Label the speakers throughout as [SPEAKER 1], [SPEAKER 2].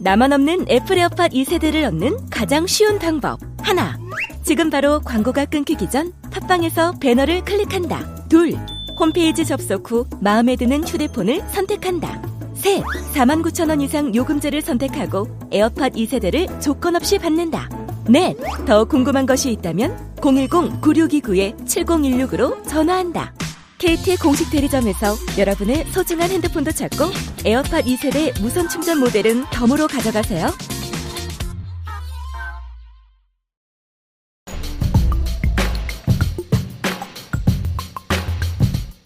[SPEAKER 1] 나만 없는 애플 에어팟 2세대를 얻는 가장 쉬운 방법. 하나, 지금 바로 광고가 끊기기 전 팟빵에서 배너를 클릭한다. 둘, 홈페이지 접속 후 마음에 드는 휴대폰을 선택한다. 셋, 49,000원 이상 요금제를 선택하고 에어팟 2세대를 조건 없이 받는다. 넷, 더 궁금한 것이 있다면 010-9629-7016으로 전화한다. KT 공식 대리점에서 여러분의 소중한 핸드폰도 찾고 에어팟 2세대 무선 충전 모델은 덤으로 가져가세요.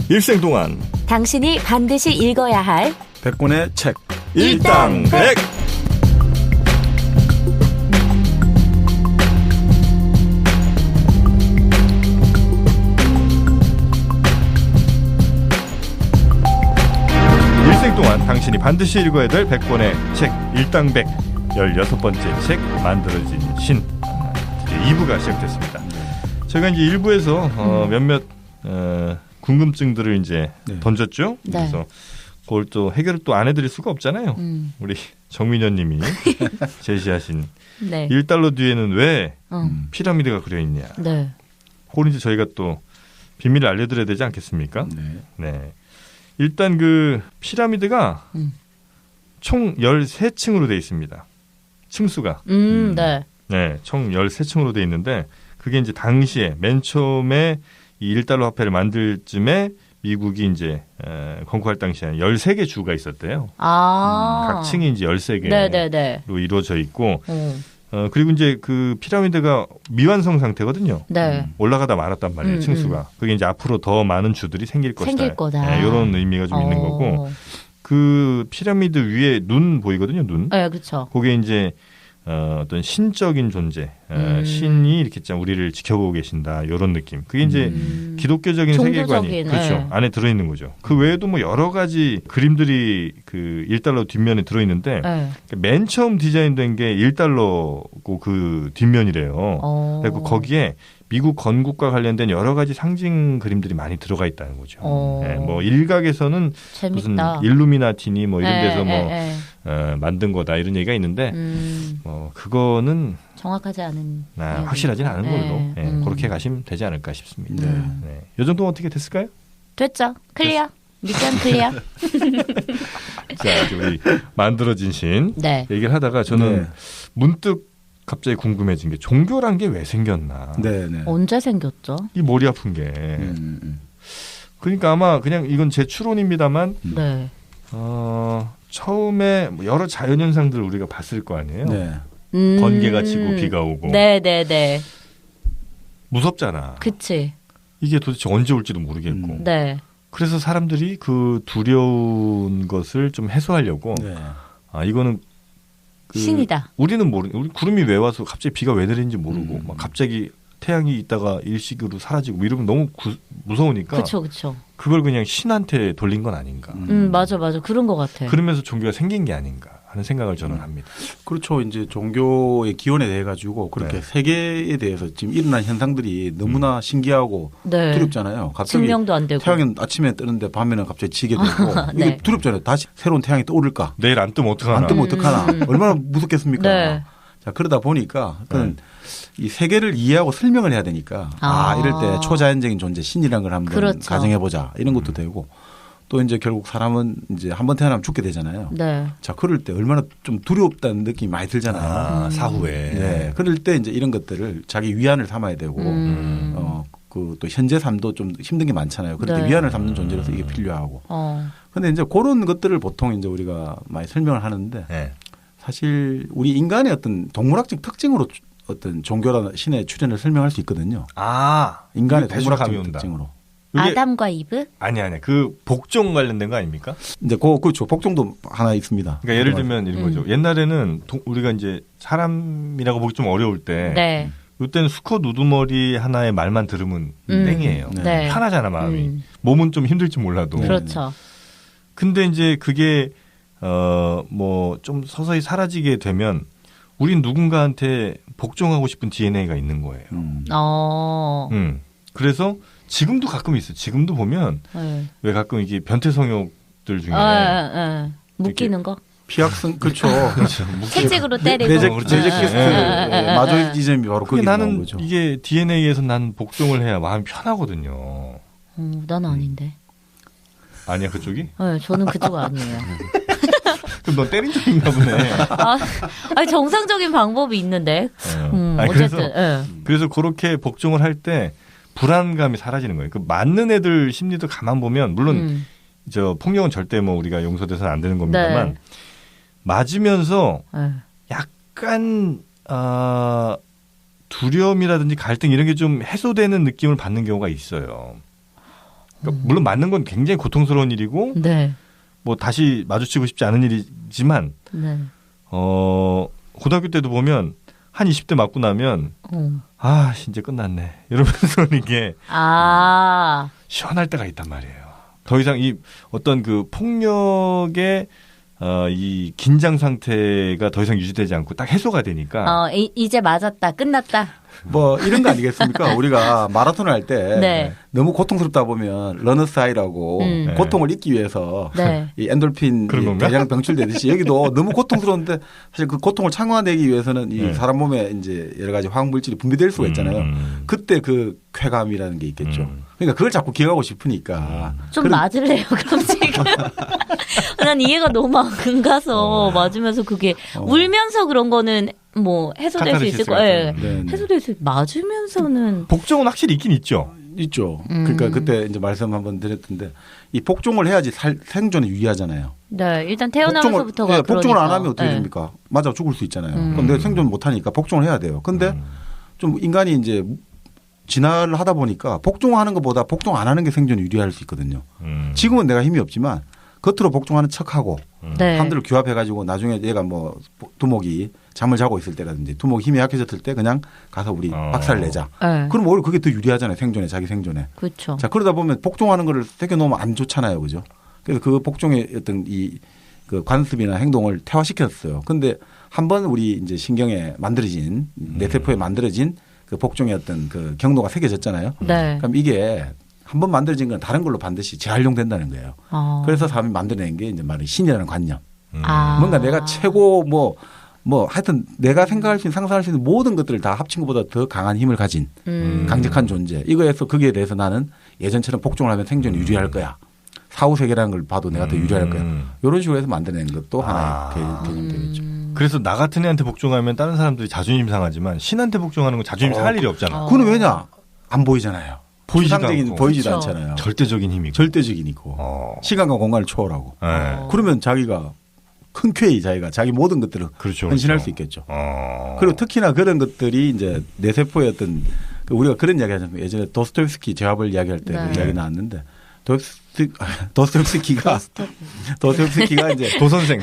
[SPEAKER 2] 일생 동안
[SPEAKER 3] 당신이 반드시 읽어야 할
[SPEAKER 4] 100권의 책
[SPEAKER 2] 일당백. 일생 동안 당신이 반드시 읽어야 될 100권의 책 일당백 16번째 책 만들어진 신. 이제 2부가 시작됐습니다. 제가 이제 1부에서 몇몇 궁금증들을 이제 던졌죠.
[SPEAKER 3] 네.
[SPEAKER 2] 그래서 그걸 또 해결을 또 안 해드릴 수가 없잖아요. 우리 정민현님이 제시하신
[SPEAKER 3] 네.
[SPEAKER 2] 1달러 뒤에는 왜 피라미드가 그려 있냐.
[SPEAKER 3] 네.
[SPEAKER 2] 그걸 이제 저희가 또 비밀을 알려드려야 되지 않겠습니까?
[SPEAKER 4] 네.
[SPEAKER 2] 네. 일단 그 피라미드가 총 13층으로 되어 있습니다. 층수가.
[SPEAKER 3] 네.
[SPEAKER 2] 네, 총 13층으로 되어 있는데 그게 이제 당시에 맨 처음에 이 1달러 화폐를 만들 쯤에 미국이 이제 건국할 당시에 13개 주가 있었대요. 각 층이 이제 13개로
[SPEAKER 3] 네네네.
[SPEAKER 2] 이루어져 있고 그리고 이제 그 피라미드가 미완성 상태거든요.
[SPEAKER 3] 네.
[SPEAKER 2] 올라가다 말았단 말이에요. 층수가. 그게 이제 앞으로 더 많은 주들이 생길 거다. 네, 이런 의미가 좀 있는 거고 그 피라미드 위에 눈 보이거든요. 눈.
[SPEAKER 3] 네, 그렇죠.
[SPEAKER 2] 그게 이제 어떤 신적인 존재, 신이 이렇게 참 우리를 지켜보고 계신다 이런 느낌. 그게 이제 기독교적인 세계관이 그렇죠 안에 들어 있는 거죠. 그 외에도 뭐 여러 가지 그림들이 그 1달러 뒷면에 들어 있는데 맨 처음 디자인된 게 1달러고 그 뒷면이래요. 그리고 거기에 미국 건국과 관련된 여러 가지 상징 그림들이 많이 들어가 있다는 거죠. 네, 뭐 일각에서는
[SPEAKER 3] 재밌다.
[SPEAKER 2] 무슨 일루미나티니 뭐 이런 데서 만든 거다 이런 얘기가 있는데 그거는
[SPEAKER 3] 정확하지 않은
[SPEAKER 2] 확실하지는 않은 걸로 그렇게 가시면 되지 않을까 싶습니다. 네. 이 정도 어떻게 됐을까요?
[SPEAKER 3] 됐죠. 클리어. 미션 클리어.
[SPEAKER 2] 자, 우리 만들어진 신 얘기를 하다가 저는 문득 갑자기 궁금해진 게 종교란 게 왜 생겼나?
[SPEAKER 3] 언제 생겼죠?
[SPEAKER 2] 이 머리 아픈 게. 그러니까 아마 그냥 이건 제 추론입니다만 처음에 여러 자연현상들을 우리가 봤을 거 아니에요. 번개가 치고 비가 오고.
[SPEAKER 3] 네네네.
[SPEAKER 2] 무섭잖아.
[SPEAKER 3] 그치.
[SPEAKER 2] 이게 도대체 언제 올지도 모르겠고. 그래서 사람들이 그 두려운 것을 좀 해소하려고 이거는
[SPEAKER 3] 신이다.
[SPEAKER 2] 우리는 우리 구름이 왜 와서 갑자기 비가 왜 내리는지 모르고 막 갑자기 태양이 있다가 일식으로 사라지고 이러면 너무 무서우니까.
[SPEAKER 3] 그렇죠.
[SPEAKER 2] 그걸 그냥 신한테 돌린 건 아닌가.
[SPEAKER 3] 맞아. 그런 것 같아.
[SPEAKER 2] 그러면서 종교가 생긴 게 아닌가 하는 생각을 저는 합니다.
[SPEAKER 4] 그렇죠. 이제 종교의 기원에 대해 가지고 그렇게 세계에 대해서 지금 일어난 현상들이 너무나 신기하고 두렵잖아요. 갑자기
[SPEAKER 3] 증명도 안 되고.
[SPEAKER 4] 태양은 아침에 뜨는데 밤에는 갑자기 지게 되고 이게 두렵잖아요. 다시 새로운 태양이 떠오를까?
[SPEAKER 2] 내일 안 뜨면 어떡하나?
[SPEAKER 4] 안 뜨면 어떡하나? 얼마나 무섭겠습니까? 자, 그러다 보니까 이 세계를 이해하고 설명을 해야 되니까 이럴 때 초자연적인 존재 신이라는 걸 한번 가정해 보자 이런 것도 되고 또 이제 결국 사람은 이제 한번 태어나면 죽게 되잖아요. 자, 그럴 때 얼마나 좀 두렵다는 느낌이 많이 들잖아요.
[SPEAKER 2] 사후에.
[SPEAKER 4] 그럴 때 이제 이런 것들을 자기 위안을 삼아야 되고 그 또 현재 삶도 좀 힘든 게 많잖아요. 그럴 때 위안을 삼는 존재로서 이게 필요하고. 근데 이제 그런 것들을 보통 이제 우리가 많이 설명을 하는데 사실 우리 인간의 어떤 동물학적 특징으로 어떤 종교나 신의 출현을 설명할 수 있거든요. 인간의 동물학적 특징으로.
[SPEAKER 3] 아담과 이브?
[SPEAKER 2] 아니. 그 복종 관련된 거 아닙니까?
[SPEAKER 4] 이제 그렇죠. 복종도 하나 있습니다.
[SPEAKER 2] 그러니까 예를 들면 이런 거죠. 옛날에는 우리가 이제 사람이라고 보기 좀 어려울 때 이때는 수컷 우두머리 하나의 말만 들으면 땡이에요. 편하잖아, 마음이. 몸은 좀 힘들지 몰라도.
[SPEAKER 3] 그렇죠.
[SPEAKER 2] 근데 이제 그게 뭐 좀 서서히 사라지게 되면 우린 누군가한테 복종하고 싶은 DNA가 있는 거예요. 그래서 지금도 가끔 있어요. 지금도 보면 왜 가끔 이게 변태 성욕들 중에
[SPEAKER 3] 묶이는 거?
[SPEAKER 4] 피학성 그렇죠.
[SPEAKER 3] 채찍으로 때리고
[SPEAKER 4] 제제키스트 마조이즘이 바로 거기 나오는 거죠.
[SPEAKER 2] 이게 DNA에서 난 복종을 해야 마음이 편하거든요.
[SPEAKER 3] 난 아닌데.
[SPEAKER 2] 아니야 그쪽이?
[SPEAKER 3] 네, 저는 그쪽 아니에요.
[SPEAKER 2] 그럼 너 때린 적인가 보네.
[SPEAKER 3] 아니 정상적인 방법이 있는데. 어쨌든.
[SPEAKER 2] 그래서 그렇게 복종을 할 때 불안감이 사라지는 거예요. 그 맞는 애들 심리도 가만 보면 물론 저 폭력은 절대 뭐 우리가 용서돼서는 안 되는 겁니다만
[SPEAKER 3] 네.
[SPEAKER 2] 맞으면서 약간 두려움이라든지 갈등 이런 게 좀 해소되는 느낌을 받는 경우가 있어요. 그러니까 물론 맞는 건 굉장히 고통스러운 일이고
[SPEAKER 3] 네.
[SPEAKER 2] 뭐 다시 마주치고 싶지 않은 일이지만
[SPEAKER 3] 네.
[SPEAKER 2] 고등학교 때도 보면 한 20대 맞고 나면 이제 끝났네 이러면서 이게 시원할 때가 있단 말이에요. 더 이상 이 어떤 그 폭력의 이 긴장 상태가 더 이상 유지되지 않고 딱 해소가 되니까
[SPEAKER 3] 이제 맞았다 끝났다
[SPEAKER 4] 뭐 이런 거 아니겠습니까? 우리가 마라톤을 할 때
[SPEAKER 3] 네. 너무
[SPEAKER 4] 고통스럽다 보면 러너스 하이라고 고통을 잊기 위해서 이 엔돌핀 대량 병출되듯이 여기도 너무 고통스러운데 사실 그 고통을 창화내기 위해서는 이 사람 몸에 이제 여러 가지 화학 물질이 분비될 수가 있잖아요. 그때 그 쾌감이라는 게 있겠죠. 그러니까 그걸 자꾸 기억하고 싶으니까
[SPEAKER 3] 좀 맞을래요 그럼 지금. 난 이해가 너무 안 가서 맞으면서 그게 울면서 그런 거는 뭐 해소될 수 있을 거예요. 해소될 수 맞으면서는
[SPEAKER 2] 복종은 확실히 있긴 있죠.
[SPEAKER 4] 있죠. 그러니까 그때 이제 말씀 한번 드렸던데 이 복종을 해야지 생존에 유리하잖아요.
[SPEAKER 3] 네, 일단 태어나면서부터가
[SPEAKER 4] 복종을 안 하면 어떻게 됩니까? 맞아 죽을 수 있잖아요. 그럼 내가 생존 못 하니까 복종을 해야 돼요. 근데 좀 인간이 이제 진화를 하다 보니까 복종하는 것보다 복종 안 하는 게 생존에 유리할 수 있거든요. 지금은 내가 힘이 없지만 겉으로 복종하는 척하고 사람들을 규합해가지고 나중에 얘가 뭐 두목이 잠을 자고 있을 때라든지 두목이 힘이 약해졌을 때 그냥 가서 우리 박살 내자. 그럼 오히려 그게 더 유리하잖아요. 생존에 자기 생존에.
[SPEAKER 3] 그렇죠.
[SPEAKER 4] 자 그러다 보면 복종하는 거를 새겨놓으면 안 좋잖아요. 그죠? 그래서 그 복종의 어떤 그 관습이나 행동을 태화시켰어요. 근데 한번 우리 이제 신경에 만들어진 뇌세포에 만들어진 그 복종의 어떤 그 경로가 새겨졌잖아요.
[SPEAKER 3] 네.
[SPEAKER 4] 그럼 이게 한번 만들어진 건 다른 걸로 반드시 재활용된다는 거예요. 그래서 사람이 만들어낸 게 이제 말이 신이라는 관념. 뭔가 내가 최고 뭐 하여튼 내가 생각할 수 있는 상상할 수 있는 모든 것들을 다 합친 것보다 더 강한 힘을 가진 강력한 존재. 이거에서 거기에 대해서 나는 예전처럼 복종을 하면 생존이 유리할 거야. 사후세계라는 걸 봐도 내가 더 유리할 거야. 이런 식으로 해서 만들어낸 것도 하나의 개념이 되겠죠.
[SPEAKER 2] 그래서 나 같은 애한테 복종하면 다른 사람들이 자존심 상하지만 신한테 복종하는 건 자존심 상할 일이 없잖아.
[SPEAKER 4] 그건 왜냐? 안 보이잖아요. 보이지도
[SPEAKER 3] 그렇죠.
[SPEAKER 4] 않잖아요.
[SPEAKER 2] 절대적인 힘이고.
[SPEAKER 4] 절대적인 있고. 시간과 공간을 초월하고. 그러면 자기가 흔쾌히 자기 모든 것들을 헌신할 수 있겠죠. 그리고 특히나 그런 것들이 이제 뇌세포의 어떤 우리가 그런 이야기 하잖아요. 예전에 도스토옙스키 제압을 이야기할 때 그 이야기 나왔는데 도스토옙스키가 이제 도선생이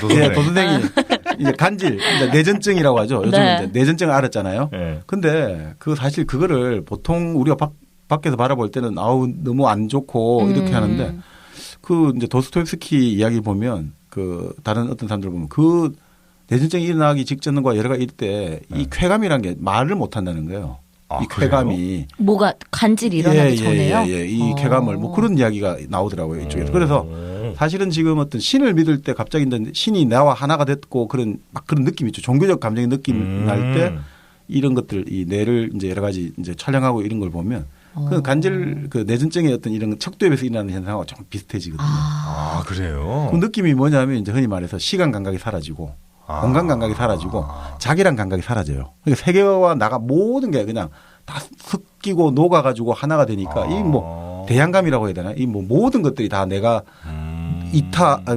[SPEAKER 4] 이제 간질, 이제 내전증이라고 하죠. 요즘 이제 내전증을 앓았잖아요. 근데 그 사실 그거를 보통 우리가 밖에서 바라볼 때는 너무 안 좋고 이렇게 하는데 그 이제 도스토옙스키 이야기 보면 그 다른 어떤 사람들 보면 그 내전증이 일어나기 직전과 여러 가지 때 이 쾌감이라는 게 말을 못 한다는 거예요. 이 쾌감이
[SPEAKER 3] 뭐가 간질이 일어나기 전에요?
[SPEAKER 4] 이 쾌감을 뭐 그런 이야기가 나오더라고요 이쪽에서. 그래서 사실은 지금 어떤 신을 믿을 때 갑자기 신이 나와 하나가 됐고 그런 느낌이 있죠. 종교적 감정의 느낌 날 때 이런 것들 이 뇌를 이제 여러 가지 이제 촬영하고 이런 걸 보면 그 간질 그 내전증의 어떤 이런 척도협에서 일어나는 현상과 좀 비슷해지거든요.
[SPEAKER 2] 그래요?
[SPEAKER 4] 그 느낌이 뭐냐면 이제 흔히 말해서 시간 감각이 사라지고 공간 감각이 사라지고 자기란 감각이 사라져요. 그러니까 세계와 나가 모든 게 그냥 다 섞이고 녹아가지고 하나가 되니까 이 뭐 대양감이라고 해야 되나? 이 뭐 모든 것들이 다 내가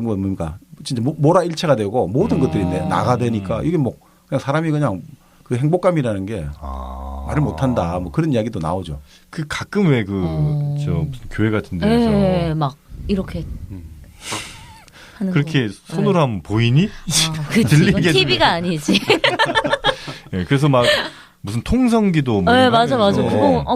[SPEAKER 4] 뭡니까? 진짜 몰아일체가 되고 모든 것들이 나가 되니까 이게 뭐 그냥 사람이 그냥 그 행복감이라는 게 말을 못한다. 뭐 그런 이야기도 나오죠.
[SPEAKER 2] 그 가끔 왜 저 교회 같은 데서
[SPEAKER 3] 막 이렇게.
[SPEAKER 2] 그렇게 손으로 하면 보이니?
[SPEAKER 3] 들리게 TV가 아니지.
[SPEAKER 2] 그래서 막 무슨 통성기도 뭐
[SPEAKER 3] 맞아.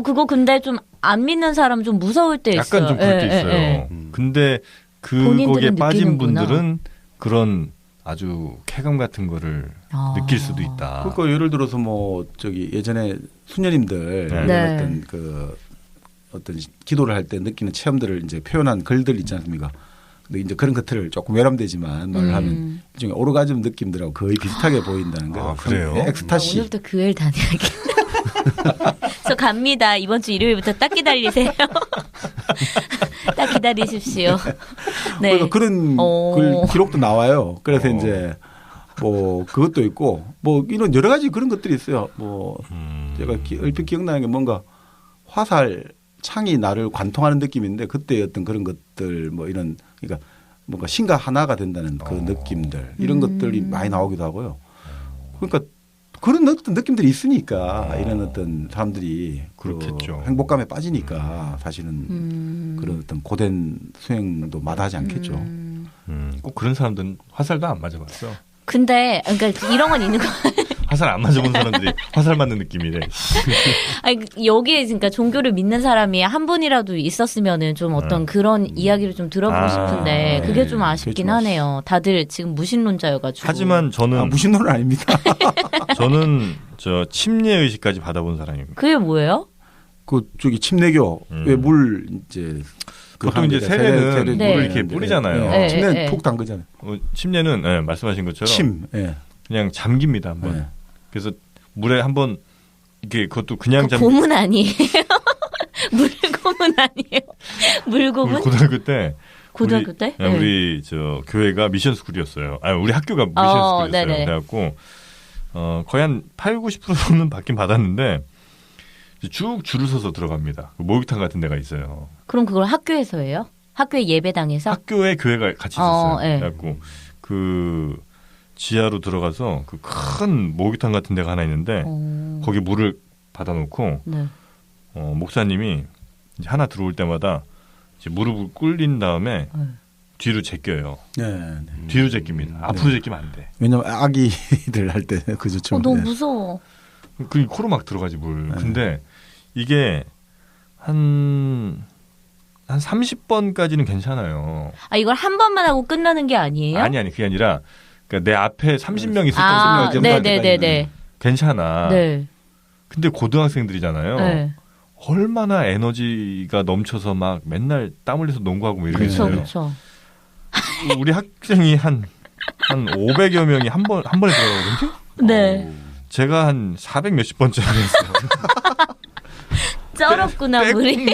[SPEAKER 3] 그거 근데 좀 안 믿는 사람 좀 무서울 때 있어요.
[SPEAKER 2] 약간 좀 그럴 때 있어요. 근데 거기에 빠진 분들은 그런 아주 쾌감 같은 거를 느낄 수도 있다.
[SPEAKER 4] 그러니까 예를 들어서 뭐 예전에 수녀님들 어떤 기도를 할 때 느끼는 체험들을 이제 표현한 글들 있지 않습니까? 근데 이제 그런 것들을 조금 외람되지만 말을 하면 일종의 오르가즘 느낌들하고 거의 비슷하게 보인다는 거예요.
[SPEAKER 2] 그래요?
[SPEAKER 4] 엑스타시.
[SPEAKER 3] 오늘부터 교회를 다녀야겠다. 저 갑니다. 이번 주 일요일부터 딱 기다리세요. 딱 기다리십시오. 네.
[SPEAKER 4] 그러니까 그런 기록도 나와요. 그래서 이제 뭐 그것도 있고 뭐 이런 여러 가지 그런 것들이 있어요. 뭐 제가 얼핏 기억나는 게 뭔가 화살 창이 나를 관통하는 느낌인데 그때 어떤 그런 것들 뭐 이런 그러니까 뭔가 신과 하나가 된다는 그 느낌들 이런 것들이 많이 나오기도 하고요. 그러니까 그런 어떤 느낌들이 있으니까 이런 어떤 사람들이
[SPEAKER 2] 그렇겠죠.
[SPEAKER 4] 그 행복감에 빠지니까 사실은 그런 어떤 고된 수행도 마다하지 않겠죠.
[SPEAKER 2] 꼭 그런 사람들은 화살도 안 맞아봤어.
[SPEAKER 3] 근데 그러니까 이런 건 있는 거.
[SPEAKER 2] 화살 안 맞아본 사람들이 화살 맞는 느낌이래.
[SPEAKER 3] 아니, 여기에 그러니까 종교를 믿는 사람이 한 분이라도 있었으면은 좀 어떤 그런 이야기를 좀 들어보고 싶은데 그게 좀 아쉽긴 하네요. 다들 지금 무신론자여가지고.
[SPEAKER 2] 하지만 저는
[SPEAKER 4] 무신론은 아닙니다.
[SPEAKER 2] 저는 저 침례 의식까지 받아본 사람입니다.
[SPEAKER 3] 그게 뭐예요?
[SPEAKER 4] 그 저기 침례교 왜 물 이제
[SPEAKER 2] 보통 이제 세례는 물을 이렇게 뿌리잖아요.
[SPEAKER 4] 네. 침례는 푹 담그잖아요.
[SPEAKER 2] 침례는 네, 말씀하신 것처럼 그냥 잠깁니다 한번.
[SPEAKER 4] 네.
[SPEAKER 2] 그래서 물에 한번 이게 그것도 그냥
[SPEAKER 3] 고문 아니에요? 물고문 아니에요? 물고문?
[SPEAKER 2] 고등학교 때.
[SPEAKER 3] 고등학교 때?
[SPEAKER 2] 네. 우리 저 교회가 미션 스쿨이었어요. 아니 우리 학교가 미션 스쿨이었어요.
[SPEAKER 3] 네네.
[SPEAKER 2] 그래갖고 거의 한 80-90%는 받긴 받았는데 쭉 줄을 서서 들어갑니다. 목욕탕 같은 데가 있어요.
[SPEAKER 3] 그럼 그걸 학교에서 해요? 학교의 예배당에서?
[SPEAKER 2] 학교에 교회가 같이 있었어요.
[SPEAKER 3] 네.
[SPEAKER 2] 그래갖고 그 지하로 들어가서 그 큰 목욕탕 같은 데가 하나 있는데 거기 물을 받아놓고
[SPEAKER 3] 네.
[SPEAKER 2] 목사님이 이제 하나 들어올 때마다 이제 무릎을 꿇린 다음에 뒤로 제껴요.
[SPEAKER 4] 네.
[SPEAKER 2] 뒤로 제낍니다. 앞으로 제끼면 안 돼.
[SPEAKER 4] 왜냐면 아기들 할 때 그죠?
[SPEAKER 3] 너무 무서워.
[SPEAKER 2] 그 코로 막 들어가지 물. 근데 이게 한 30번까지는 괜찮아요.
[SPEAKER 3] 아 이걸 한 번만 하고 끝나는 게 아니에요?
[SPEAKER 2] 아니 그게 아니라 그러니까 내 앞에 30명 있을 때 30명
[SPEAKER 3] 네네네네.
[SPEAKER 2] 괜찮아.
[SPEAKER 3] 네.
[SPEAKER 2] 근데 고등학생들이잖아요.
[SPEAKER 3] 네.
[SPEAKER 2] 얼마나 에너지가 넘쳐서 막 맨날 땀 흘려서 농구하고 뭐 이러겠어요.
[SPEAKER 3] 그렇죠.
[SPEAKER 2] 우리 학생이 한 500여 명이 한 번에 들어가거든요.
[SPEAKER 3] 네.
[SPEAKER 2] 제가 한 400 몇십 번째 했어요.
[SPEAKER 3] 쩔었구나 물이.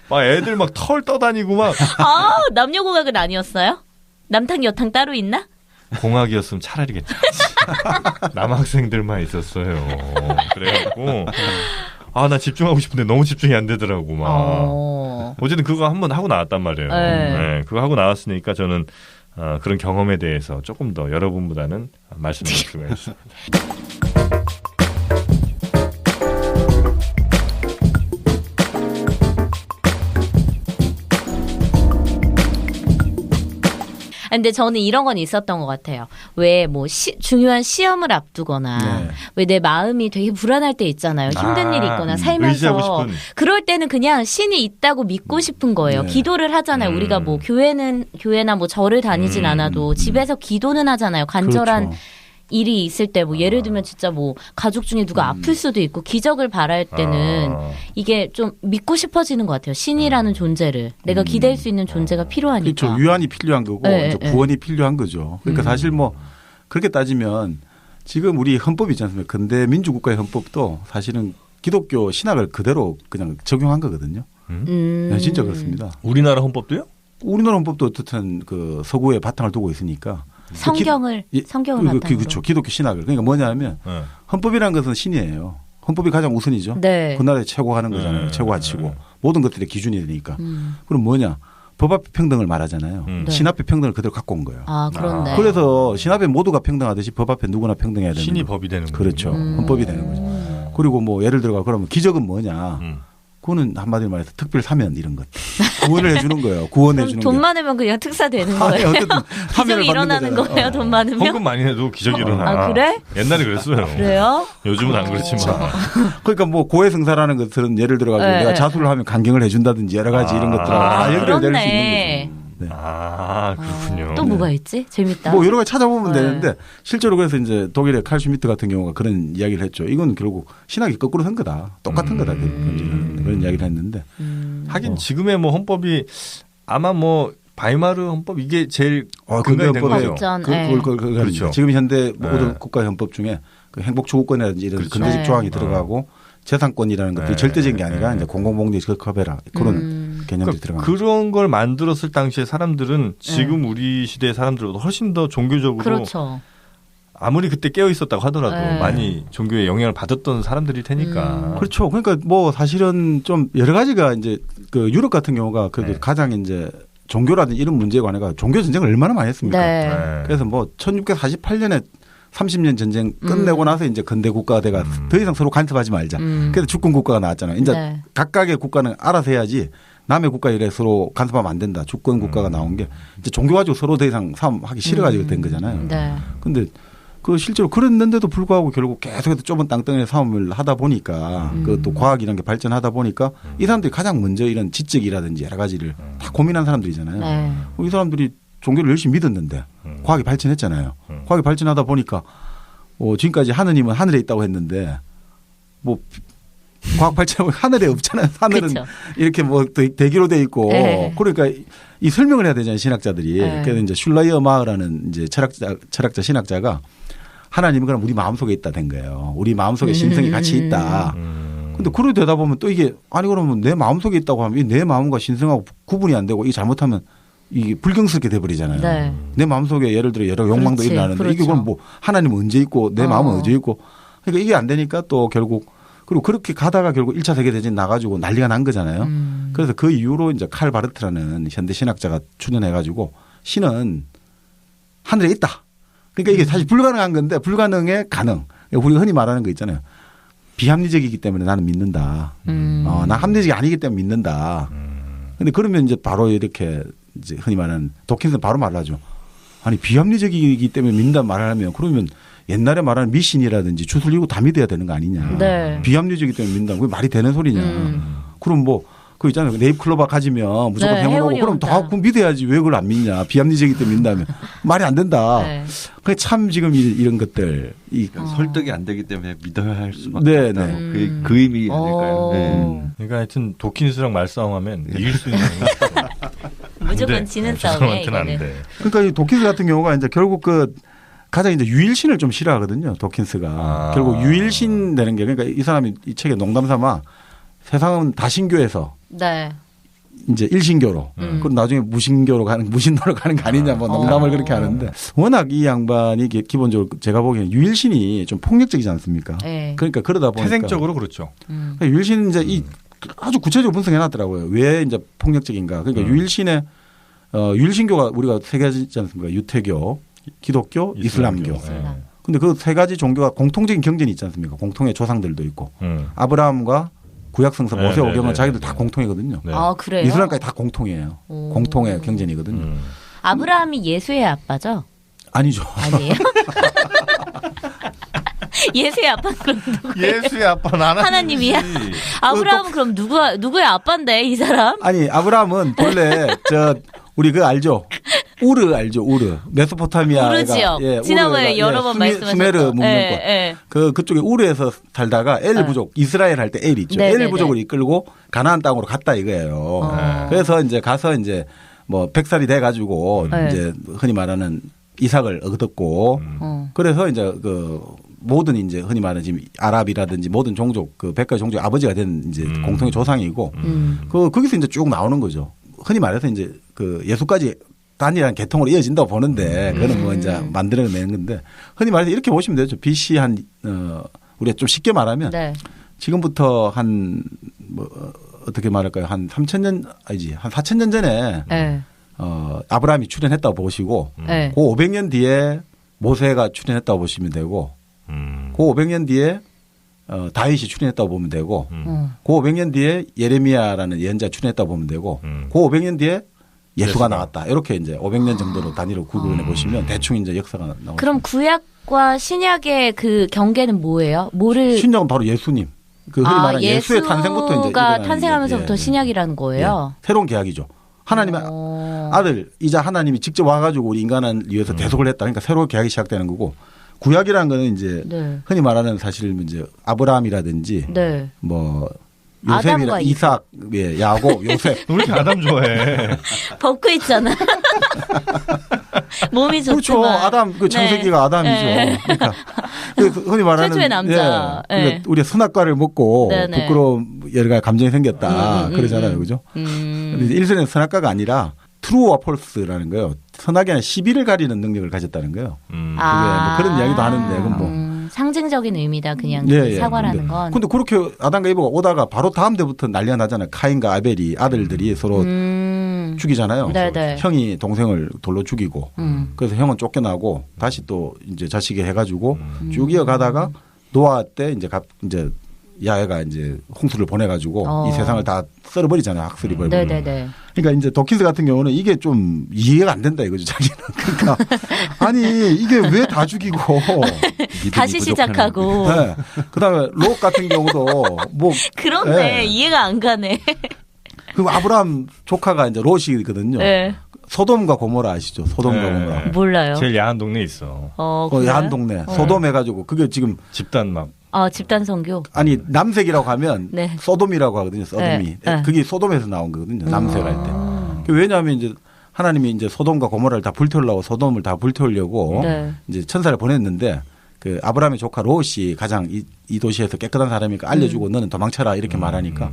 [SPEAKER 2] 막 애들 막 털 떠다니고 막.
[SPEAKER 3] 아 남녀공학은 아니었어요? 남탕 여탕 따로 있나?
[SPEAKER 2] 공학이었으면 차라리 괜찮지. 남학생들만 있었어요. 그래갖고 나 집중하고 싶은데 너무 집중이 안 되더라고 막. 어쨌든 그거 한번 하고 나왔단 말이에요. 네, 그거 하고 나왔으니까 저는 그런 경험에 대해서 조금 더 여러분보다는 말씀드릴 수가 있습니다.
[SPEAKER 3] 근데 저는 이런 건 있었던 것 같아요. 왜 뭐 중요한 시험을 앞두거나 왜 내 마음이 되게 불안할 때 있잖아요. 힘든 일이 있거나 살면서 그럴 때는 그냥 신이 있다고 믿고 싶은 거예요. 기도를 하잖아요. 우리가 뭐 교회나 뭐 절을 다니진 않아도 집에서 기도는 하잖아요. 간절한 일이 있을 때 뭐 예를 들면 진짜 뭐 가족 중에 누가 아플 수도 있고 기적을 바랄 때는 이게 좀 믿고 싶어지는 것 같아요. 신이라는 존재를 내가 기댈 수 있는 존재가 필요하니까.
[SPEAKER 4] 그렇죠. 위안이 필요한 거고 이제 구원이 필요한 거죠. 그러니까 사실 뭐 그렇게 따지면 지금 우리 헌법이 있지 않습니까? 근대 민주국가의 헌법도 사실은 기독교 신학을 그대로 그냥 적용한 거거든요. 네, 진짜 그렇습니다.
[SPEAKER 2] 우리나라 헌법도요?
[SPEAKER 4] 우리나라 헌법도 어떻든 그 서구에 바탕을 두고 있으니까.
[SPEAKER 3] 성경을 바탕으로.
[SPEAKER 4] 그렇죠. 기독교 신학을. 그러니까 뭐냐면 헌법이라는 것은 신이에요. 헌법이 가장 우선이죠. 그 나라에 최고하는 거잖아요. 최고가치고 모든 것들의 기준이 되니까. 그럼 뭐냐? 법 앞에 평등을 말하잖아요. 신 앞에 평등을 그대로 갖고 온 거예요.
[SPEAKER 3] 그런데.
[SPEAKER 4] 그래서 신 앞에 모두가 평등하듯이 법 앞에 누구나 평등해야 되는
[SPEAKER 2] 신이 법이 되는 거죠.
[SPEAKER 4] 그렇죠. 헌법이 되는 거죠. 그리고 뭐 예를 들어 그러면 기적은 뭐냐? 그거는 한마디로 말해서 특별 사면 이런 것 구원을 해주는 거예요. 구원해 주는
[SPEAKER 3] 돈 많으면 그냥 특사 되는 거예요.
[SPEAKER 4] 어쨌든
[SPEAKER 3] 기적이 일어나는 거예요. 돈 많으면.
[SPEAKER 2] 헌금 많이 해도 기적이 일어나.
[SPEAKER 3] 그래?
[SPEAKER 2] 옛날에 그랬어요.
[SPEAKER 3] 그래요?
[SPEAKER 2] 요즘은 안 그렇지만.
[SPEAKER 4] 그러니까 뭐 고해성사라는 것들은 예를 들어가지고 내가 자수를 하면 간경을 해준다든지 여러 가지 이런 것들하고 다 연결될 수 있는 거죠.
[SPEAKER 2] 네. 그렇군요.
[SPEAKER 3] 또 뭐가 있지? 재밌다.
[SPEAKER 4] 뭐 여러 가지 찾아보면 되는데 실제로 그래서 이제 독일의 칼 슈미트 같은 경우가 그런 이야기를 했죠. 이건 결국 신학이 거꾸로 한 거다. 똑같은 거다. 그런 이야기를 했는데.
[SPEAKER 2] 하긴 지금의 뭐 헌법이 아마 뭐 바이마르 헌법 이게 제일 근간이 된 거죠.
[SPEAKER 4] 그렇죠. 지금 현대 모든 국가 헌법 중에 그 행복 추구권이라든지 이런
[SPEAKER 2] 그렇죠.
[SPEAKER 4] 근대적 조항이 들어가고 재산권이라는 것들이 절대적인 게 아니라 이제 공공복리 적합해라 그런 개념들이 들어갑니다.
[SPEAKER 2] 그런 걸 만들었을 당시에 사람들은 지금 우리 시대의 사람들보다 훨씬 더 종교적으로
[SPEAKER 3] 그렇죠.
[SPEAKER 2] 아무리 그때 깨어 있었다고 하더라도 많이 종교에 영향을 받았던 사람들일 테니까.
[SPEAKER 4] 그렇죠. 그러니까 뭐 사실은 좀 여러 가지가 이제 그 유럽 같은 경우가 그래도 가장 이제 종교라든지 이런 문제에 관해서 종교 전쟁을 얼마나 많이 했습니까? 그래서 뭐 1648년에 30년 전쟁 끝내고 나서 이제 근대 국가가 돼가 더 이상 서로 간섭하지 말자. 그래서 주권 국가가 나왔잖아요. 이제 각각의 국가는 알아서 해야지 남의 국가 이래 서로 간섭하면 안 된다. 주권 국가가 나온 게 이제 종교 가지고 서로 더 이상 싸움하기 싫어가지고 된 거잖아요. 근데 그 실제로 그랬는데도 불구하고 결국 계속해서 좁은 땅덩이에 싸움을 하다 보니까 그 또 과학이라는 게 발전하다 보니까 이 사람들이 가장 먼저 이런 지적이라든지 여러 가지를 다 고민한 사람들이잖아요. 이 사람들이 종교를 열심히 믿었는데 과학이 발전했잖아요. 과학이 발전하다 보니까 지금까지 하느님은 하늘에 있다고 했는데 뭐 과학 발전하고 하늘에 없잖아요. 하늘은 그쵸. 이렇게 뭐 대기로 돼 있고 그러니까 이 설명을 해야 되잖아요. 신학자들이. 그래서 이제 슐라이어 마흐라는 이제 철학자 신학자가 하나님은 그럼 우리 마음속에 있다 된 거예요. 우리 마음속에 신성이 같이 있다. 근데 그러고 되다 보면 또 이게 아니 그러면 내 마음속에 있다고 하면 내 마음과 신성하고 구분이 안 되고 이게 잘못하면 이게 불경스럽게 돼버리잖아요. 내 마음속에 예를 들어 여러 욕망도 일어나는데 이게 그럼 뭐 하나님은 언제 있고 내 마음은 언제 있고 그러니까 이게 안 되니까 또 결국 그리고 그렇게 가다가 결국 1차 세계대전이 나가지고 난리가 난 거잖아요. 그래서 그 이후로 이제 칼 바르트라는 현대 신학자가 출연해가지고 신은 하늘에 있다. 그러니까 이게 사실 불가능한 건데 불가능에 가능. 우리가 흔히 말하는 거 있잖아요. 비합리적이기 때문에 나는 믿는다. 나 합리적이 아니기 때문에 믿는다. 근데 그러면 이제 바로 이렇게 이제 흔히 말하는 도킨스는 바로 말하죠. 아니 비합리적이기 때문에 믿는다는 말을 하면 그러면 옛날에 말하는 미신이라든지 주술이고 다 믿어야 되는 거 아니냐. 비합리적이기 때문에 믿는다. 그게 말이 되는 소리냐. 그럼 뭐 그거 있잖아요. 네잎클로바 가지면 무조건 행운하고 그럼 다 믿어야지 왜 그걸 안 믿냐. 비합리적이기 때문에 믿는다면 말이 안 된다. 그게 참 지금 이런 것들.
[SPEAKER 5] 설득이 안 되기 때문에 믿어야 할 수밖에 없다. 그 의미 아닐까요?
[SPEAKER 2] 그러니까 하여튼 도킨스랑 말싸움하면 이길 수 있는
[SPEAKER 3] 무조건 지는 싸움이에요.
[SPEAKER 4] 그러니까 이 도킨스 같은 경우가 이제 결국 그 가장 이제 유일신을 좀 싫어하거든요. 도킨스가. 결국 유일신 되는 게 그러니까 이 사람이 이 책에 농담 삼아 세상은 다신교에서 이제 일신교로 그리고 나중에 무신교로 가는 무신도로 가는 거 아니냐 뭐 농담을 그렇게 하는데 워낙 이 양반이 기본적으로 제가 보기에는 유일신이 좀 폭력적이지 않습니까? 그러니까 그러다 보니까
[SPEAKER 2] 태생적으로 그렇죠.
[SPEAKER 4] 그러니까 유일신은 이제 이 아주 구체적으로 분석해 놨더라고요. 왜 이제 폭력적인가? 그러니까 유일신의 유일신교가 우리가 세 가지 있지 않습니까? 유태교, 기독교, 이슬람교. 근데 그 세 가지 종교가 공통적인 경전이 있지 않습니까? 공통의 조상들도 있고 아브라함과 구약성서 모세 오경은 자기들 다 공통이거든요.
[SPEAKER 3] 아 그래요?
[SPEAKER 4] 이슬람까지 다 공통이에요. 공통의 경전이거든요.
[SPEAKER 3] 아브라함이 예수의 아빠죠?
[SPEAKER 4] 아니죠.
[SPEAKER 3] 아니에요? 예수의 아빠는 그럼 누구예요?
[SPEAKER 2] 예수의 아빠는
[SPEAKER 3] 하나님이야? 아브라함은 그럼 누구의 아빠인데 이 사람?
[SPEAKER 4] 아니 아브라함은 본래 우리 그거 알죠? 우르 알죠? 우르. 메소포타미아.
[SPEAKER 3] 우르지요. 지난번에 여러 번 말씀하셨죠.
[SPEAKER 4] 수메르 문명권. 그쪽에 우르에서 살다가 엘 부족, 이스라엘 할 때 엘 있죠. 엘 부족을 이끌고 가나안 땅으로 갔다 이거예요. 그래서 이제 가서 이제 뭐 100살이 돼 가지고 이제 흔히 말하는 이삭을 얻었고 그래서 이제 그 모든 이제 흔히 말하는 지금 아랍이라든지 모든 종족 그 100가지 종족 아버지가 된 이제 공통의 조상이고 거기서 이제 쭉 나오는 거죠. 흔히 말해서 이제 그 예수까지 단일한 계통으로 이어진다고 보는데 그거는 뭐 이제 만들어내는 건데 흔히 말해서 이렇게 보시면 되죠. BC 우리가 좀 쉽게 말하면 지금부터 뭐 어떻게 말할까요? 한 3,000년 아니지 한 4,000년 전에 아브라함이 출현했다고 보시고 그 500년 뒤에 모세가 출현했다고 보시면 되고 그 500년 뒤에 다윗이 출현했다고 보면 되고 그 500년 뒤에 예레미야라는 예언자 출현했다고 보면 되고 그 500년 뒤에 예수가 나왔다. 이렇게 이제 500년 정도로 단위로 구분해 보시면 대충 이제 역사가 나오죠.
[SPEAKER 3] 그럼 구약과 신약의 그 경계는 뭐예요?
[SPEAKER 4] 신약은 바로 예수님. 그 흔히 말하는 예수의 탄생부터 이제
[SPEAKER 3] 예수가 탄생하면서부터 신약이라는 거예요.
[SPEAKER 4] 새로운 계약이죠. 하나님의 아들이자 하나님이 직접 와가지고 우리 인간을 위해서 대속을 했다. 그러니까 새로운 계약이 시작되는 거고 구약이라는 거는 이제 흔히 말하는 사실 이제 아브라함이라든지 뭐 요셉이랑 이삭, 예, 야곱, 요셉.
[SPEAKER 2] 왜 이렇게 아담 좋아해?
[SPEAKER 3] 벗고 있잖아. 몸이 좋지만.
[SPEAKER 4] 그렇죠. 아담, 그 창세기가 네. 아담이죠.
[SPEAKER 3] 네.
[SPEAKER 4] 그러니까 흔히 말하는
[SPEAKER 3] 최초의 남자.
[SPEAKER 4] 예, 그러니까 우리가 선악과를 먹고 네네. 부끄러운 여러 가지 감정이 생겼다 그러잖아요, 그죠? 근데 일선은 선악과가 아니라 트루와 폴스라는 거예요. 선악이 아니라 시비를 가리는 능력을 가졌다는 거예요. 그게 뭐 그런 이야기도 하는데, 그건 뭐.
[SPEAKER 3] 상징적인 의미다, 그냥 예, 사과라는 건.
[SPEAKER 4] 근데 그렇게 아담과 이브가 오다가 바로 다음 때부터 난리가 나잖아요. 카인과 아벨이 아들들이 서로 죽이잖아요. 네네. 형이 동생을 돌로 죽이고, 그래서 형은 쫓겨나고 다시 또 이제 자식이 해가지고 쭉 이어가다가 노아 때 이제 야훼가 이제 홍수를 보내가지고 이 세상을 다 썰어버리잖아요. 학설이 버리고.
[SPEAKER 3] 네네네.
[SPEAKER 4] 그러니까 이제 도킨스 같은 경우는 이게 좀 이해가 안 된다 이거죠, 자기는. 그러니까 아니 이게 왜 다 죽이고
[SPEAKER 3] 다시 시작하고.
[SPEAKER 4] 네. 그다음에 롯 같은 경우도 뭐
[SPEAKER 3] 그런데 네. 이해가 안 가네.
[SPEAKER 4] 그리고 아브라함 조카가 이제 롯이거든요. 네. 소돔과 고모라 아시죠? 소돔과 네. 고모라.
[SPEAKER 3] 몰라요.
[SPEAKER 2] 제일 야한 동네 있어.
[SPEAKER 4] 야한 동네. 소돔 해가지고 그게 지금
[SPEAKER 2] 집단 막.
[SPEAKER 3] 집단 선교.
[SPEAKER 4] 아니 남색이라고 하면 네. 소돔이라고 하거든요. 소돔이. 네. 그게 소돔에서 나온 거거든요. 남색할 때. 왜냐하면 이제 하나님이 이제 소돔과 고모라를 다 불태우려고 소돔을 다 불태우려고 네. 이제 천사를 보냈는데 그 아브라함의 조카 롯이 가장 이 도시에서 깨끗한 사람이니까 알려주고 너는 도망쳐라 이렇게 말하니까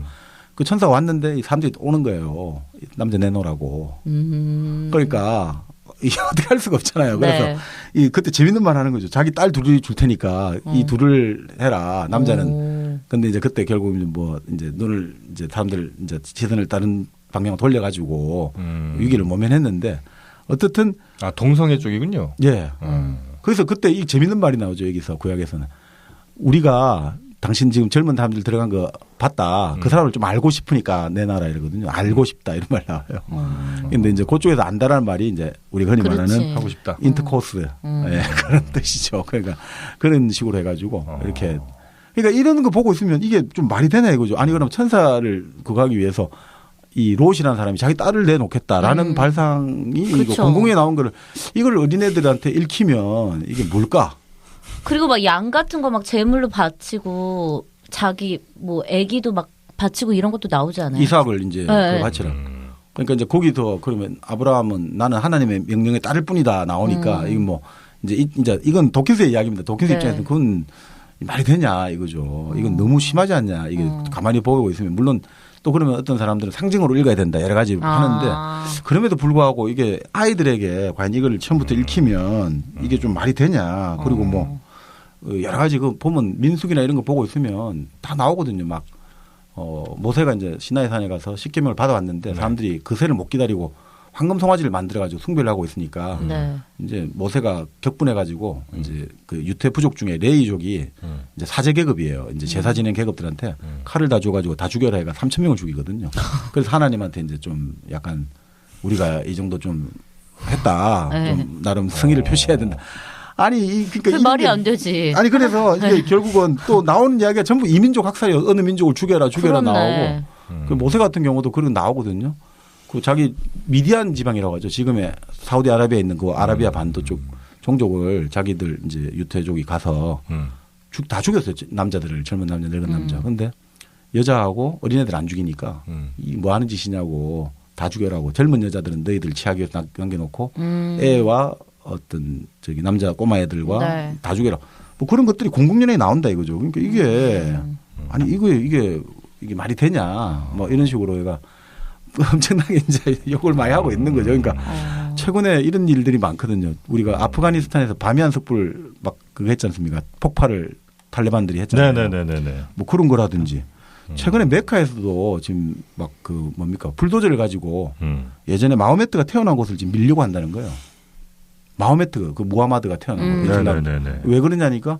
[SPEAKER 4] 그 천사가 왔는데 이 사람들이 오는 거예요. 남자 내놓으라고. 그러니까. 이게 어떻게 할 수가 없잖아요. 그래서 네. 그때 재밌는 말 하는 거죠. 자기 딸 둘이 줄 테니까 이 둘을 해라. 남자는. 근데 이제 그때 결국 뭐 이제 눈을 이제 사람들 이제 시선을 다른 방향으로 돌려가지고 위기를 모면했는데 어떻든.
[SPEAKER 2] 동성애 쪽이군요.
[SPEAKER 4] 예. 그래서 그때 이 재밌는 말이 나오죠. 여기서 구약에서는. 우리가 당신 지금 젊은 사람들 들어간 거 봤다. 그 사람을 좀 알고 싶으니까 내놔라 이러거든요. 알고 싶다 이런 말 나와요. 근데 이제 그쪽에서 안다라는 말이 이제 우리가 흔히 말하는
[SPEAKER 2] 하고 싶다.
[SPEAKER 4] 인터코스 네, 그런 뜻이죠. 그러니까 그런 식으로 해가지고 이렇게 그러니까 이런 거 보고 있으면 이게 좀 말이 되나 이거죠. 아니 그럼 천사를 그거 하기 위해서 이 롯이라는 사람이 자기 딸을 내놓겠다라는 발상이 이거 공공에 나온 거를 이걸 어린애들한테 읽히면 이게 뭘까?
[SPEAKER 3] 그리고 막 양 같은 거 막 제물로 바치고 자기 뭐 애기도 막 바치고 이런 것도 나오잖아요.
[SPEAKER 4] 이삭을 이제 네. 바치라. 그러니까 이제 거기서 그러면 아브라함은 나는 하나님의 명령에 따를 뿐이다 나오니까 이건 뭐 이제 이건 도킨스의 이야기입니다. 도킨스 네. 입장에서는 그건 말이 되냐 이거죠. 이건 너무 심하지 않냐. 이게 가만히 보고 있으면 물론 또 그러면 어떤 사람들은 상징으로 읽어야 된다 여러 가지 하는데 그럼에도 불구하고 이게 아이들에게 과연 이걸 처음부터 읽히면 이게 좀 말이 되냐. 그리고 뭐 여러 가지 그 보면 민수기나 이런 거 보고 있으면 다 나오거든요. 막 모세가 이제 시나이 산에 가서 십계명을 받아왔는데 사람들이 그 새를 못 기다리고 황금 송아지를 만들어가지고 숭배를 하고 있으니까 이제 모세가 격분해가지고 이제 그 유태 부족 중에 레이족이 이제 사제 계급이에요. 이제 제사 지낸 계급들한테 칼을 다 줘가지고 다 죽여라 해가 3,000명을 죽이거든요. 그래서 하나님한테 이제 좀 약간 우리가 이 정도 좀 했다. 좀 나름 성의를 표시해야 된다. 아니, 그러니까
[SPEAKER 3] 그 말이 안 되지.
[SPEAKER 4] 아니 그래서 이게 결국은 또 나오는 이야기가 전부 이민족 학살이 어느 민족을 죽여라 나오고. 그 모세 같은 경우도 그런 거 나오거든요. 그 자기 미디안 지방이라고 하죠. 지금의 사우디아라비아에 있는 그 아라비아 반도 쪽 종족을 자기들 이제 유태족이 가서 다 죽였어요. 남자들을 젊은 남자, 늙은 남자. 그런데 여자하고 어린애들 안 죽이니까 이 뭐 하는 짓이냐고 다 죽여라고. 젊은 여자들은 너희들 치아기에 남겨놓고 애와 어떤 저기 남자 꼬마 애들과 네. 다 죽여라. 뭐 그런 것들이 공공연하게 나온다 이거죠. 그러니까 이게 아니 이게 말이 되냐. 뭐 이런 식으로 얘가 엄청나게 이제 욕을 많이 하고 있는 거죠. 그러니까 최근에 이런 일들이 많거든요. 우리가 아프가니스탄에서 바미안 습불 막 그거 했지 않습니까? 폭발을 탈레반들이 했잖아요.
[SPEAKER 2] 네네네네.
[SPEAKER 4] 뭐 그런 거라든지. 최근에 메카에서도 지금 막 그 뭡니까 불도저를 가지고 예전에 마호메트가 태어난 곳을 지금 밀려고 한다는 거예요. 마호메트 그 무하마드가 태어난 거예요. 왜 그러냐니까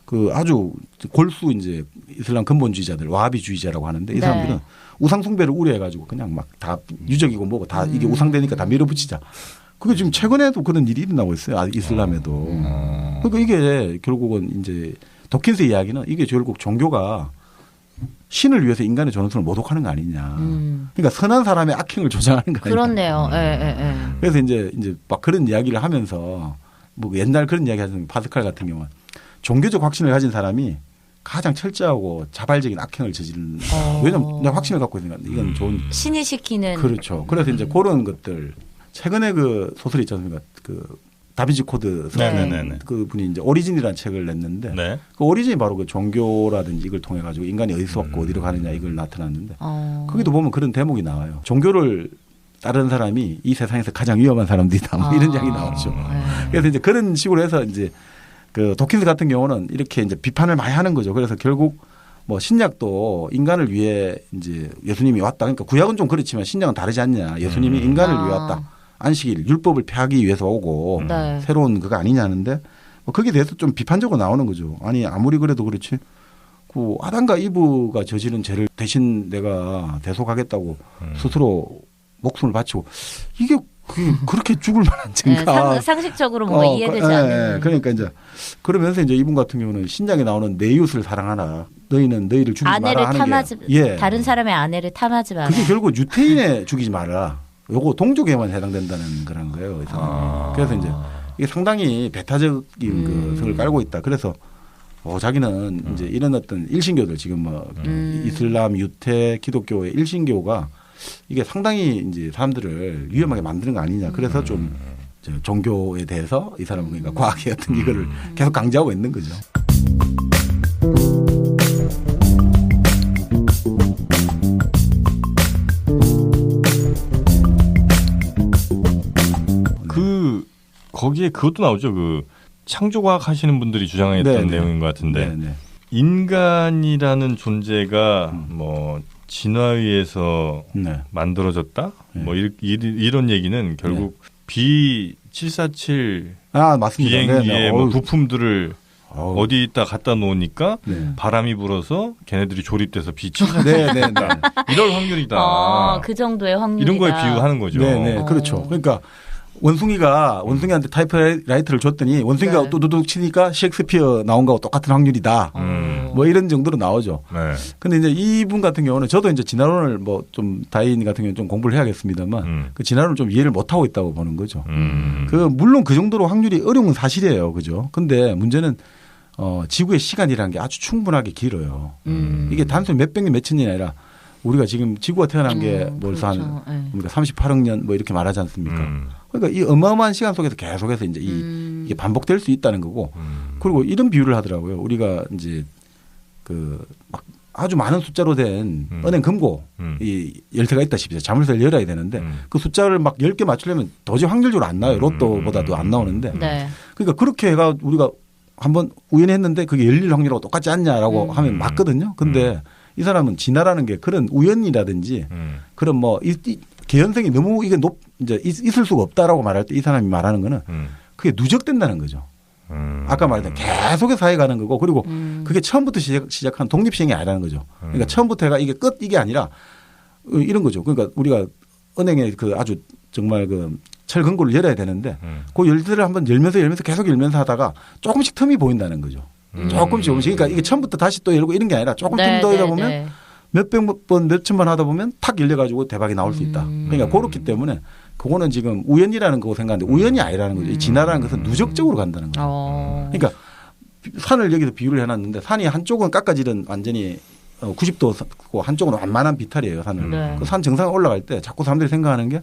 [SPEAKER 4] 그 아주 골수 이제 이슬람 근본주의자들 와하비주의자라고 하는데 이 사람들은 우상 숭배를 우려해가지고 그냥 막 다 유적이고 뭐고 다 이게 우상되니까 다 밀어붙이자. 그게 지금 최근에도 그런 일이 일어나고 있어요. 이슬람에도. 그러니까 이게 결국은 이제 도킨스의 이야기는 이게 결국 종교가 신을 위해서 인간의 존엄성을 모독하는 거 아니냐. 그러니까 선한 사람의 악행을 조장하는 거 아니냐.
[SPEAKER 3] 그렇네요.
[SPEAKER 4] 그래서 이제 막 그런 이야기를 하면서 뭐 옛날 그런 이야기 하는 파스칼 같은 경우는 종교적 확신을 가진 사람이 가장 철저하고 자발적인 악행을 저지른. 왜냐면 내가 확신을 갖고 있으니까 이건 좋은.
[SPEAKER 3] 신이 시키는.
[SPEAKER 4] 그렇죠. 그래서 이제 그런 것들 최근에 그 소설이 있지 않습니까? 그 다빈치 코드 쓰는 그 분이 이제 오리진이라는 책을 냈는데
[SPEAKER 2] 네.
[SPEAKER 4] 그 오리진이 바로 그 종교라든지 이걸 통해 가지고 인간이 어디서 왔고 어디로 가느냐 이걸 나타났는데 거기도 보면 그런 대목이 나와요. 종교를 따르는 사람이 이 세상에서 가장 위험한 사람들이다. 뭐 이런 이야기 나오죠. 그래서 이제 그런 식으로 해서 이제 그 도킨스 같은 경우는 이렇게 이제 비판을 많이 하는 거죠. 그래서 결국 뭐 신약도 인간을 위해 이제 예수님이 왔다. 그러니까 구약은 좀 그렇지만 신약은 다르지 않냐. 예수님이 인간을 위해 왔다. 안식일 율법을 폐하기 위해서 오고 새로운 그거 아니냐는데 뭐 거기에 대해서 좀 비판적으로 나오는 거죠. 아니 아무리 그래도 그렇지 그 아담과 이브가 저지른 죄를 대신 내가 대속하겠다고 스스로 목숨을 바치고 이게 그렇게 죽을 만한 죄인가.
[SPEAKER 3] 상식적으로 뭔가 이해되지 않는.
[SPEAKER 4] 그러니까 이제 그러면서 이제 이분 같은 경우는 신약에 나오는 내 이웃을 사랑하라. 너희는 너희를 죽이지 마라 하는 게
[SPEAKER 3] 다른 사람의 아내를 탐하지 마라.
[SPEAKER 4] 그게 결국 유태인에 죽이지 마라. 요거 동족에만 해당된다는 그런 거예요. 그래서 이제 이게 상당히 배타적인 것을 깔고 있다. 그래서 자기는 이제 이런 어떤 일신교들 지금 뭐 이슬람, 유태, 기독교의 일신교가 이게 상당히 이제 사람들을 위험하게 만드는 거 아니냐. 그래서 좀 종교에 대해서 이 사람은 그러니까 과학의 어떤 이거를 계속 강조하고 있는 거죠.
[SPEAKER 2] 거기에 그것도 나오죠. 그 창조과학 하시는 분들이 주장했던 내용인 것 같은데 인간이라는 존재가 뭐 진화에 의해서 만들어졌다. 뭐 이런 얘기는 결국 B747
[SPEAKER 4] 맞습니다.
[SPEAKER 2] 비행기의 뭐 부품들을 어디다 갖다 놓으니까 바람이 불어서 걔네들이 조립돼서 B747 이럴 확률이다.
[SPEAKER 3] 그 정도의 확률이다.
[SPEAKER 2] 이런 거에 비유하는 거죠.
[SPEAKER 4] 네, 그렇죠. 그러니까 원숭이한테 타이프라이터를 줬더니 원숭이가 뚜두둑 치니까 셰익스피어 나온 거하고 똑같은 확률이다. 뭐 이런 정도로 나오죠. 근데 이제 이분 같은 경우는 저도 이제 진화론을 뭐 좀 다인 같은 경우는 좀 공부를 해야겠습니다만 그 진화론을 좀 이해를 못 하고 있다고 보는 거죠. 물론 그 정도로 확률이 어려운 건 사실이에요. 그죠? 근데 문제는 지구의 시간이라는 게 아주 충분하게 길어요. 이게 단순히 몇백 년, 몇천 년이 아니라 우리가 지금 지구가 태어난 게 벌써 한 38억 년 뭐 이렇게 말하지 않습니까? 그러니까 이 어마어마한 시간 속에서 계속해서 이제 이게 반복될 수 있다는 거고 그리고 이런 비유를 하더라고요. 우리가 이제 그 막 아주 많은 숫자로 된 은행 금고 이 열쇠가 있다시피 자물쇠를 열어야 되는데 그 숫자를 막 10개 맞추려면 도저히 확률적으로 안 나와요. 로또보다도 안 나오는데 그러니까 그렇게 해가 우리가 한번 우연히 했는데 그게 열릴 확률하고 똑같지 않냐라고 하면 맞거든요. 근데 이 사람은 진화라는 게 그런 우연이라든지 그런 뭐 개연성이 너무 이게 이제 있을 수가 없다라고 말할 때 이 사람이 말하는 거는 그게 누적된다는 거죠. 아까 말했던 계속해서 사회 가는 거고 그리고 그게 처음부터 시작한 독립시행이 아니라는 거죠. 그러니까 처음부터 해가 이게 끝 이게 아니라 이런 거죠. 그러니까 우리가 은행에 그 아주 정말 그 철근고를 열어야 되는데 그 열쇠를 한번 열면서 계속 열면서 하다가 조금씩 텀이 보인다는 거죠. 조금씩. 그러니까 이게 처음부터 다시 또 열고 이런 게 아니라 조금 더 하다 보면 몇백 번, 몇천번 하다 보면 탁 열려가지고 대박이 나올 수 있다. 그러니까 그렇기 때문에 그거는 지금 우연이라는 거고 생각하는데 우연이 아니라는 거죠. 이 진화라는 것은 누적적으로 간다는 거죠. 그러니까 산을 여기서 비유를 해놨는데 산이 한쪽은 깎아지른 완전히 90도고 한쪽은 완만한 비탈이에요. 산을. 그 산 정상에 올라갈 때 자꾸 사람들이 생각하는 게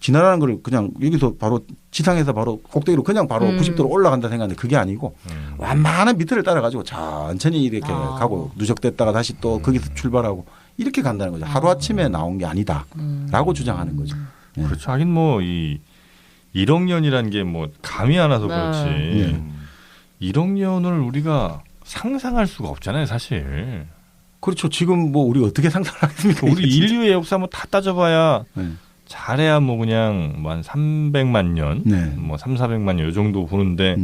[SPEAKER 4] 진화라는 걸 그냥 여기서 바로 지상에서 바로 꼭대기로 그냥 바로 90도로 올라간다 생각하는데 그게 아니고 완만한 밑을 따라가지고 천천히 이렇게 가고 누적됐다가 다시 또 거기서 출발하고 이렇게 간다는 거죠. 하루아침에 나온 게 아니다라고 주장하는 거죠.
[SPEAKER 2] 그렇죠. 하긴 뭐 1억 년이라는 게 뭐 감이 안 와서 그렇지 1억 년을 우리가 상상할 수가 없잖아요, 사실.
[SPEAKER 4] 그렇죠. 지금 뭐 우리 어떻게 상상을 하겠습니까?
[SPEAKER 2] 우리 인류의 역사 뭐 다 따져봐야 잘해야 뭐 그냥 뭐 한 300만 년, 뭐 300~400만 년 이 정도 보는데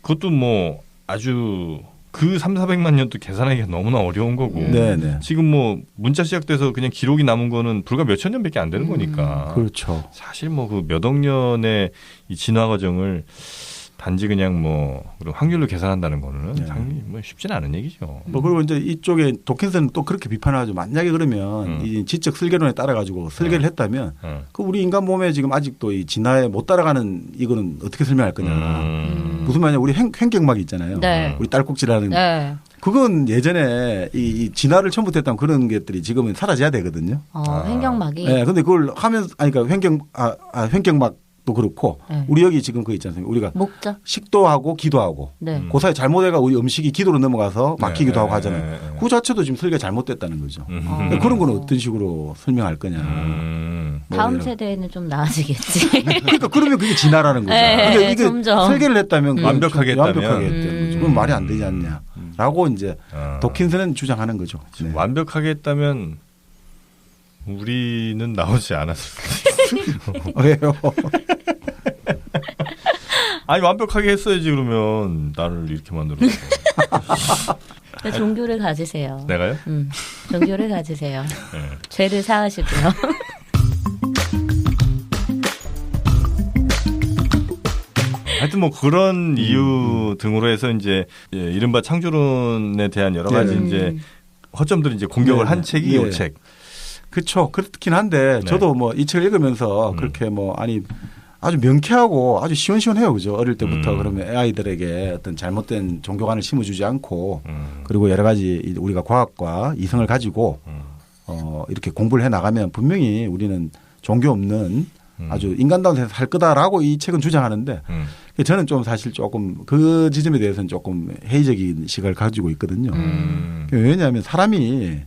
[SPEAKER 2] 그것도 뭐 아주 그 300~400만 년도 계산하기가 너무나 어려운 거고 지금 뭐 문자 시작돼서 그냥 기록이 남은 거는 불과 몇천 년밖에 안 되는 거니까
[SPEAKER 4] 그렇죠.
[SPEAKER 2] 사실 뭐 그 몇억 년의 이 진화 과정을 단지 그냥 뭐 그런 확률로 계산한다는 거는 상당히 뭐 쉽지는 않은 얘기죠.
[SPEAKER 4] 뭐 그리고 이제 이쪽에 도킨스는 또 그렇게 비판을 하죠. 만약에 그러면 이 지적 설계론에 따라 가지고 설계를 했다면 그 우리 인간 몸에 지금 아직도 이 진화에 못 따라가는 이거는 어떻게 설명할 거냐. 무슨 말이냐. 우리 횡격막이 있잖아요. 우리 딸꾹질하는 그건 예전에 이 진화를 처음부터 했던 그런 것들이 지금은 사라져야 되거든요.
[SPEAKER 3] 횡격막이.
[SPEAKER 4] 네, 근데 그걸 하면서 그러니까 횡격막도 그렇고 네. 우리 여기 지금 그거 있지 않습니까? 우리가
[SPEAKER 3] 목자?
[SPEAKER 4] 식도하고 기도하고
[SPEAKER 3] 네.
[SPEAKER 4] 그 사이 잘못해가 우리 음식이 기도로 넘어가서 막히기도 하고 하잖아요. 그 자체도 지금 설계가 잘못됐다는 거죠. 그런 거는 어떤 식으로 설명할 거냐.
[SPEAKER 3] 뭐 다음 세대에는 좀 나아지겠지.
[SPEAKER 4] 그러니까 그러면 그게 진화라는 거죠.
[SPEAKER 3] 네,
[SPEAKER 4] 그러니까 이게
[SPEAKER 3] 점점.
[SPEAKER 4] 설계를 했다면
[SPEAKER 2] 완벽하게
[SPEAKER 4] 했다면 그건 말이 안 되지 않냐라고 이제 도킨스는 주장하는 거죠. 네.
[SPEAKER 2] 완벽하게 했다면 우리는 나오지 않았을 텐데.
[SPEAKER 4] 왜요?
[SPEAKER 2] 아니 완벽하게 했어야지 그러면 나를 이렇게 만들었어.
[SPEAKER 3] 종교를 가지세요.
[SPEAKER 2] 내가요?
[SPEAKER 3] 종교를 가지세요. 네. 죄를 사하시고요.
[SPEAKER 2] 하여튼 뭐 그런 이유 등으로 해서 이제 이른바 창조론에 대한 여러 가지 이제 허점들을 이제 공격을 한 책이 이 책.
[SPEAKER 4] 그렇죠. 그렇긴 한데 저도 뭐 이 책을 읽으면서 그렇게 뭐 아주 명쾌하고 아주 시원시원해요. 그죠. 어릴 때부터 그러면 아이들에게 어떤 잘못된 종교관을 심어주지 않고 그리고 여러 가지 우리가 과학과 이성을 가지고 이렇게 공부를 해 나가면 분명히 우리는 종교 없는 아주 인간다운 세상을 살 거다라고 이 책은 주장하는데 저는 좀 사실 조금 그 지점에 대해서는 조금 회의적인 시각을 가지고 있거든요. 왜냐하면 사람이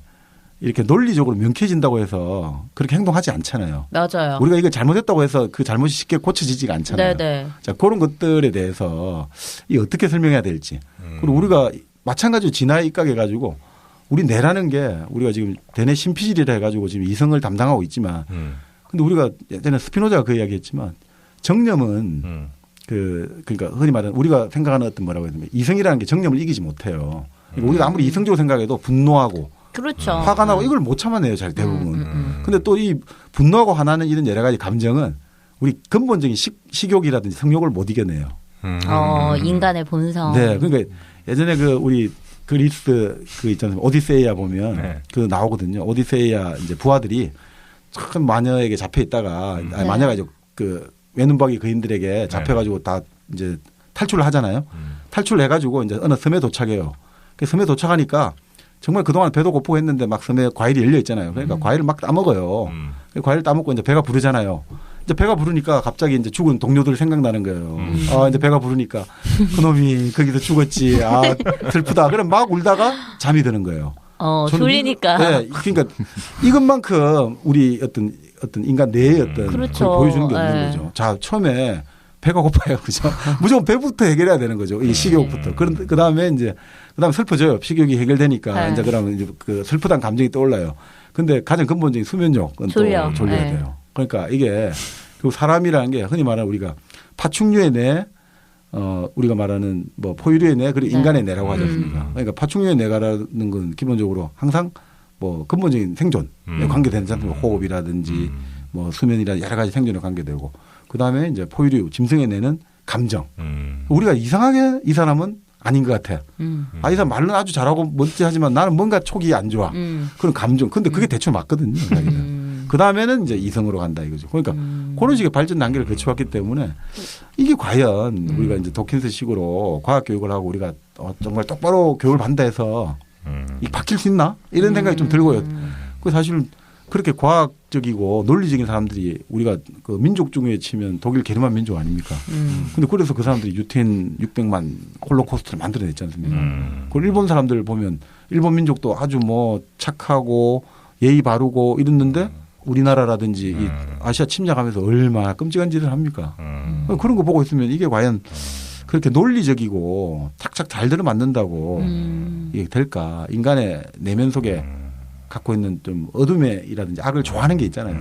[SPEAKER 4] 이렇게 논리적으로 명쾌해진다고 해서 그렇게 행동하지 않잖아요.
[SPEAKER 3] 맞아요.
[SPEAKER 4] 우리가 이거 잘못했다고 해서 그 잘못이 쉽게 고쳐지지가 않잖아요.
[SPEAKER 3] 네네.
[SPEAKER 4] 자, 그런 것들에 대해서 이 어떻게 설명해야 될지. 그리고 우리가 마찬가지로 진화에 입각해가지고 우리 뇌라는 게 우리가 지금 대뇌 심피질이라 해가지고 지금 이성을 담당하고 있지만 근데 우리가 예전에 스피노자가 그 이야기했지만 정념은 그러니까 흔히 말하는 우리가 생각하는 어떤 뭐라고 해야 되나 이성이라는 게 정념을 이기지 못해요. 그러니까 우리가 아무리 이성적으로 생각해도 분노하고
[SPEAKER 3] 그렇죠.
[SPEAKER 4] 화가 나고 이걸 못 참아내요, 잘 대부분. 근데 또 이 분노하고 화나는 이런 여러 가지 감정은 우리 근본적인 식욕이라든지 성욕을 못 이겨내요.
[SPEAKER 3] 인간의 본성.
[SPEAKER 4] 네, 그러니까 예전에 그 우리 그리스 그 있잖아요, 오디세이아 보면 그 나오거든요. 오디세이아 이제 부하들이 참 마녀에게 잡혀 있다가 마녀가 이제 그 외눈박이 거인들에게 잡혀가지고 다 이제 탈출을 하잖아요. 탈출을 해가지고 이제 어느 섬에 도착해요. 그 섬에 도착하니까 정말 그동안 배도 고프고 했는데 막 섬에 과일이 열려 있잖아요. 그러니까 과일을 막 따먹어요. 과일을 따먹고 이제 배가 부르잖아요. 이제 배가 부르니까 갑자기 이제 죽은 동료들 생각나는 거예요. 이제 배가 부르니까 그놈이 거기서 죽었지. 슬프다. 그럼 막 울다가 잠이 드는 거예요.
[SPEAKER 3] 졸리니까.
[SPEAKER 4] 네. 그러니까 이것만큼 우리 어떤 인간 뇌의 어떤
[SPEAKER 3] 그렇죠.
[SPEAKER 4] 걸 보여주는 게 없는 거죠. 자, 처음에 배가 고파요. 그죠? 무조건 배부터 해결해야 되는 거죠. 이 식욕부터. 그 다음에 이제 그다음에 슬퍼져요. 식욕이 해결되니까 이제 그러면 이제 그 슬프다는 감정이 떠올라요. 근데 가장 근본적인 수면욕은 또 졸려야 돼요. 그러니까 이게 그 사람이라는 게 흔히 말하는 우리가 파충류의 뇌, 우리가 말하는 뭐 포유류의 뇌, 그리고 인간의 뇌라고 하지 않습니까? 그러니까 파충류의 뇌가라는 건 기본적으로 항상 뭐 근본적인 생존에 관계되는 않습니까? 호흡이라든지 뭐 수면이라든지 여러 가지 생존에 관계되고 그 다음에 이제 포유류, 짐승의 뇌는 감정. 우리가 이상하게 이 사람은 아닌 것 같아. 이 사람 말은 아주 잘하고 멋지하지만 나는 뭔가 촉이 안 좋아. 그런 감정. 근데 그게 대충 맞거든요. 그 다음에는 이제 이성으로 간다 이거죠. 그러니까 그런 식의 발전 단계를 거쳐왔기 때문에 이게 과연 우리가 이제 도킨스 식으로 과학 교육을 하고 우리가 정말 똑바로 교육을 받는다 해서 이 바뀔 수 있나? 이런 생각이 좀 들고요. 그 사실 그렇게 과학적이고 논리적인 사람들이 우리가 그 민족 중에 치면 독일 게르만 민족 아닙니까? 근데 그래서 그 사람들이 유태인 600만 홀로코스트를 만들어냈지 않습니까? 그리고 일본 사람들 보면 일본 민족도 아주 뭐 착하고 예의 바르고 이랬는데 우리나라라든지 이 아시아 침략하면서 얼마나 끔찍한 짓을 합니까? 그런 거 보고 있으면 이게 과연 그렇게 논리적이고 착착 잘 들어맞는다고 이게 될까? 인간의 내면 속에 갖고 있는 좀 어둠이라든지 악을 좋아하는 게 있잖아요.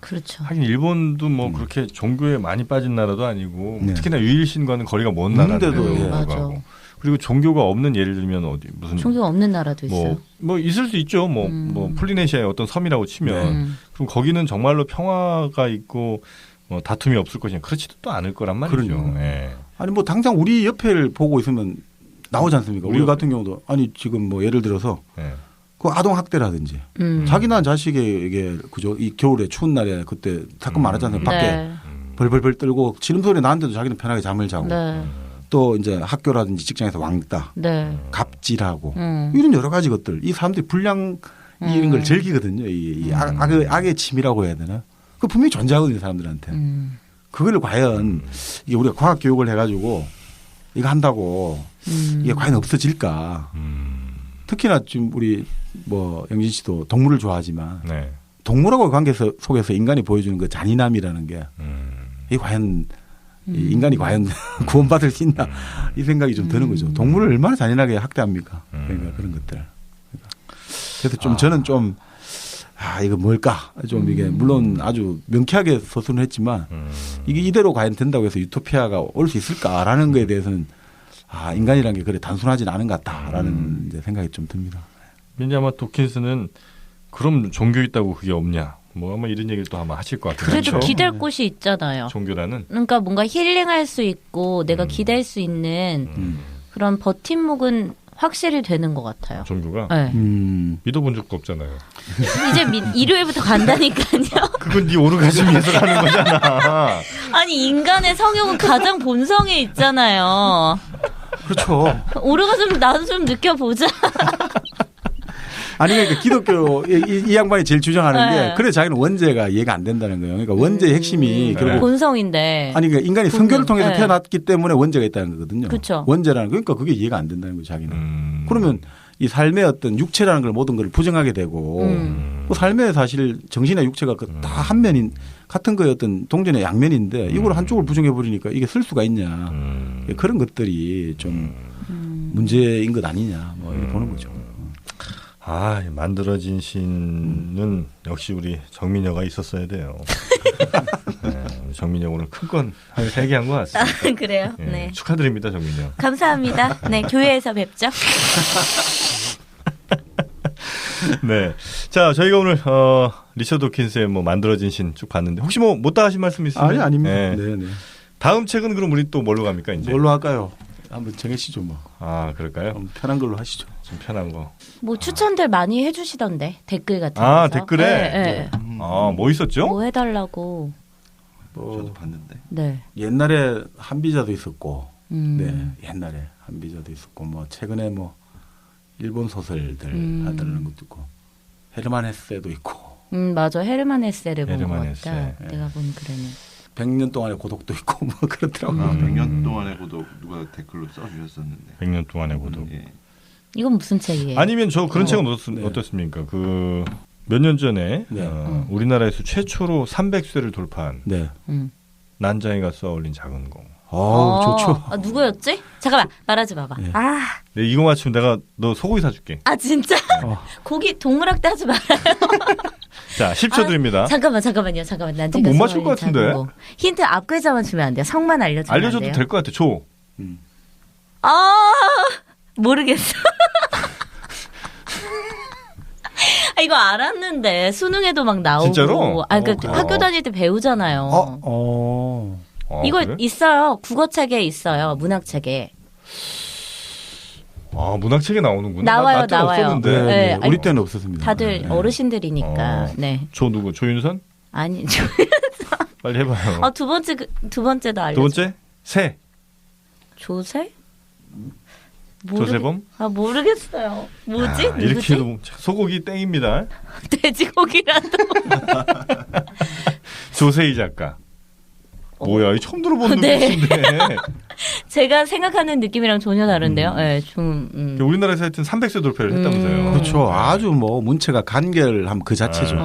[SPEAKER 3] 그렇죠.
[SPEAKER 2] 하긴 일본도 뭐 그렇게 종교에 많이 빠진 나라도 아니고 특히나 유일신과는 거리가 먼 나라인데도 불구하고 그리고 종교가 없는 예를 들면 어디 무슨
[SPEAKER 3] 종교가 없는 나라도 있어요.
[SPEAKER 2] 뭐 있을 수 있죠. 뭐 폴리네시아의 어떤 섬이라고 치면 그럼 거기는 정말로 평화가 있고 뭐 다툼이 없을 것이냐 그렇지도 또 않을 거란 말이죠.
[SPEAKER 4] 아니 뭐 당장 우리 옆에를 보고 있으면 나오지 않습니까? 우리 같은 경우도 아니 지금 뭐 예를 들어서 그 아동 학대라든지 자기 낳은 자식에게 그죠 이 겨울에 추운 날에 그때 사건 많았잖아요. 밖에 벌벌벌 떨고 지름 소리 나는데도 자기는 편하게 잠을 자고 또 이제 학교라든지 직장에서 왕따,
[SPEAKER 3] 네.
[SPEAKER 4] 갑질하고 이런 여러 가지 것들. 이 사람들이 불량 이런 걸 즐기거든요. 이 악의 침이라고 해야 되나? 그 분명히 존재하거든요, 사람들한테. 그걸 과연 이게 우리가 과학 교육을 해가지고 이거 한다고 이게 과연 없어질까? 특히나 지금 우리 뭐 영진 씨도 동물을 좋아하지만
[SPEAKER 2] 네.
[SPEAKER 4] 동물하고의 관계 속에서 인간이 보여주는 그 잔인함이라는 게 이게 과연 인간이 과연 구원받을 수 있나 이 생각이 좀 드는 거죠. 동물을 얼마나 잔인하게 학대합니까? 그러니까 그런 것들. 그래서 좀 저는 좀 이거 뭘까? 좀 이게 물론 아주 명쾌하게 서술은 했지만 이게 이대로 과연 된다고 해서 유토피아가 올 수 있을까라는 거에 대해서는 인간이라는 게 그래 단순하지는 않은 것 같다라는 이제 생각이 좀 듭니다.
[SPEAKER 2] 왠지 아마 도킨스는 그럼 종교 있다고 그게 없냐? 뭐 아마 이런 얘기를 또 아마 하실 것 같아요.
[SPEAKER 3] 그래도
[SPEAKER 2] 그렇죠?
[SPEAKER 3] 기댈 곳이 있잖아요.
[SPEAKER 2] 종교라는.
[SPEAKER 3] 그러니까 뭔가 힐링할 수 있고 내가 기댈 수 있는 그런 버팀목은 확실히 되는 것 같아요.
[SPEAKER 2] 종교가?
[SPEAKER 3] 네.
[SPEAKER 2] 믿어본 적도 없잖아요.
[SPEAKER 3] 이제 일요일부터 간다니까요.
[SPEAKER 2] 그건 네 오르가즘 위해서 가는 거잖아.
[SPEAKER 3] 아니 인간의 성욕은 가장 본성에 있잖아요.
[SPEAKER 4] 그렇죠.
[SPEAKER 3] 오르가즘 나도 좀 느껴보자.
[SPEAKER 4] 아니 그러니까 기독교 이 양반이 제일 주장하는 게 그래 자기는 원죄가 이해가 안 된다는 거예요. 그러니까 원죄의 핵심이 결국
[SPEAKER 3] 본성인데.
[SPEAKER 4] 아니 그러니까 인간이 성교를 통해서 태어났기 때문에 원죄가 있다는 거거든요.
[SPEAKER 3] 그렇죠.
[SPEAKER 4] 원죄라는 그러니까 그게 이해가 안 된다는 거예요. 자기는. 그러면 이 삶의 어떤 육체라는 걸 모든 걸 부정하게 되고 그 삶의 사실 정신의 육체가 다 한 면인 같은 거의 어떤 동전의 양면인데 이걸 한쪽을 부정해 버리니까 이게 쓸 수가 있냐 그런 것들이 좀 문제인 것 아니냐 뭐 이렇게 보는 거죠.
[SPEAKER 2] 만들어진 신은 역시 우리 정민여가 있었어야 돼요. 네, 정민여 오늘 큰 건 한 3개 한 것 같습니다.
[SPEAKER 3] 그래요?
[SPEAKER 2] 네.
[SPEAKER 3] 네.
[SPEAKER 2] 축하드립니다, 정민여.
[SPEAKER 3] 감사합니다. 네, 교회에서 뵙죠.
[SPEAKER 2] 네. 자, 저희가 오늘 리처드 도킨스의 뭐 만들어진 신 쭉 봤는데 혹시 뭐 못다 하신 말씀 있으면?
[SPEAKER 4] 아닙니다.
[SPEAKER 2] 네.
[SPEAKER 4] 네.
[SPEAKER 2] 다음 책은 그럼 우리 또 뭘로 갑니까 이제?
[SPEAKER 4] 뭘로 할까요? 한번 정해시죠 뭐.
[SPEAKER 2] 그럴까요?
[SPEAKER 4] 편한 걸로 하시죠.
[SPEAKER 2] 좀 편한 거.
[SPEAKER 3] 뭐 추천들 많이 해주시던데 댓글 같은 거.
[SPEAKER 2] 댓글에.
[SPEAKER 3] 네.
[SPEAKER 2] 뭐 있었죠?
[SPEAKER 3] 뭐 해달라고.
[SPEAKER 5] 저도 봤는데.
[SPEAKER 3] 네.
[SPEAKER 4] 옛날에 한비자도 있었고, 네, 옛날에 한비자도 있었고, 뭐 최근에 뭐 일본 소설들 하다는 것도 있고, 헤르만 헤세도 있고.
[SPEAKER 3] 맞아. 헤르만 헤세를 본 것 같다.
[SPEAKER 2] 헤세.
[SPEAKER 3] 내가 본 글에는.
[SPEAKER 4] 100년 동안의 고독도 있고 뭐 그렇더라고요.
[SPEAKER 5] 100년 동안의 고독 누가 댓글로 써주셨었는데.
[SPEAKER 2] 100년 동안의 고독.
[SPEAKER 5] 예.
[SPEAKER 3] 이건 무슨 책이에요?
[SPEAKER 2] 아니면 저 그런 책은 어떻습니까? 그 몇 년 전에 우리나라에서 최초로 300쇄를 돌파한 난장이가 써올린 작은 공.
[SPEAKER 4] 좋죠.
[SPEAKER 3] 누구였지? 잠깐만 말하지 마봐.
[SPEAKER 4] 네.
[SPEAKER 2] 네, 이거 맞추면 내가 너 소고기 사줄게.
[SPEAKER 3] 진짜? 고기 동물학대 하지 말아요.
[SPEAKER 2] 자, 10초 드립니다.
[SPEAKER 3] 잠깐만요. 난장이가
[SPEAKER 2] 못 맞출 것 같은데.
[SPEAKER 3] 힌트 앞 글자만 주면 안 돼요. 성만 알려주면 안 돼요.
[SPEAKER 2] 알려줘도 될 것 같아. 줘.
[SPEAKER 3] 모르겠어. 이거 알았는데 수능에도 막 나오고.
[SPEAKER 2] 진짜로?
[SPEAKER 3] 그러니까 학교 다닐 때 배우잖아요. 이거
[SPEAKER 2] 그래?
[SPEAKER 3] 있어요. 국어책에 있어요. 문학책에.
[SPEAKER 2] 문학책에 나오는구나.
[SPEAKER 3] 나와요.
[SPEAKER 2] 없었는데.
[SPEAKER 3] 네.
[SPEAKER 4] 우리 때는 없었습니다.
[SPEAKER 3] 다들 어르신들이니까. 네.
[SPEAKER 2] 누구? 조윤선?
[SPEAKER 3] 아니.
[SPEAKER 2] 빨리 해봐요.
[SPEAKER 3] 두 번째도 알려.
[SPEAKER 2] 두 번째? 새.
[SPEAKER 3] 조세?
[SPEAKER 2] 조세범?
[SPEAKER 3] 모르겠어요. 뭐지? 누구지?
[SPEAKER 2] 이렇게 해도 소고기 땡입니다.
[SPEAKER 3] 돼지고기라도.
[SPEAKER 2] 조세희 작가. 뭐야, 이 처음 들어보는 것인데.
[SPEAKER 3] 제가 생각하는 느낌이랑 전혀 다른데요. 네,
[SPEAKER 2] 우리나라에서 하여튼 300세 돌파를 했다면서요.
[SPEAKER 4] 그렇죠. 아주 뭐 문체가 간결함 그 자체죠.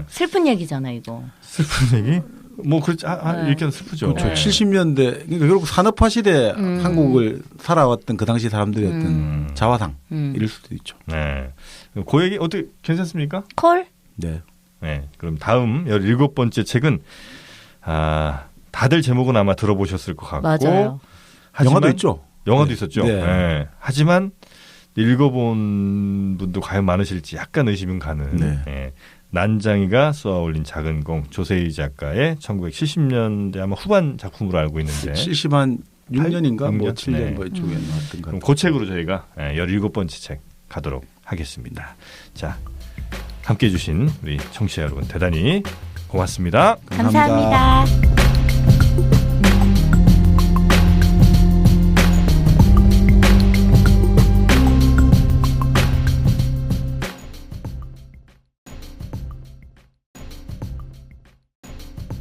[SPEAKER 3] 슬픈 얘기잖아 이거.
[SPEAKER 2] 슬픈 얘기? 뭐 그렇지 이렇게 슬프죠.
[SPEAKER 4] 그렇죠. 70년대 그러니까 결국 산업화 시대 한국을 살아왔던 그 당시 사람들의 어떤 자화상 이럴 수도 있죠.
[SPEAKER 2] 네. 그 얘기 어떻게 괜찮습니까?
[SPEAKER 3] 콜?
[SPEAKER 4] 네.
[SPEAKER 2] 네. 그럼 다음 17번째 책은 다들 제목은 아마 들어보셨을 것 같고.
[SPEAKER 3] 맞아요.
[SPEAKER 2] 하지만
[SPEAKER 4] 영화도 있죠.
[SPEAKER 2] 영화도 있었죠.
[SPEAKER 4] 네.
[SPEAKER 2] 네. 하지만 읽어본 분도 과연 많으실지 약간 의심은 가는.
[SPEAKER 4] 네.
[SPEAKER 2] 네. 난장이가 쏘아올린 작은 공, 조세희 작가의 1970년대 아마 후반 작품으로 알고 있는데
[SPEAKER 4] 70한 6년인가 뭐
[SPEAKER 2] 6년?
[SPEAKER 4] 7년
[SPEAKER 2] 네.
[SPEAKER 4] 뭐 이쪽에 나왔던 것
[SPEAKER 2] 그럼
[SPEAKER 4] 같아요.
[SPEAKER 2] 그 책으로 저희가 17번째 책 가도록 하겠습니다. 자, 함께해 주신 우리 청취자 여러분 대단히 고맙습니다.
[SPEAKER 3] 감사합니다.